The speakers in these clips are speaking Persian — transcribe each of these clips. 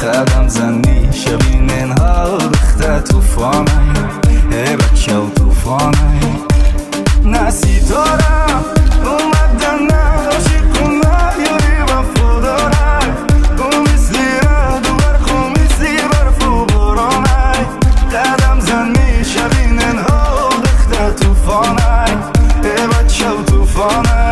قدم زنی شبین انها دخته توفانه ای بچه و توفانه نسی دارم اومدن نداشی کنه یاری وفاداره او مثلی رد و برخ و مثلی برف و بارانه قدم زنی شبین انها دخته توفانه ای بچه و توفانه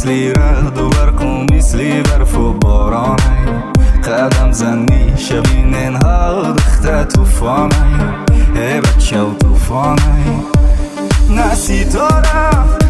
مثلی رد و برق و مثلی برف و بارانه قدم زنی شبین انها دخته توفانه ای بچه و توفانه نسی دارم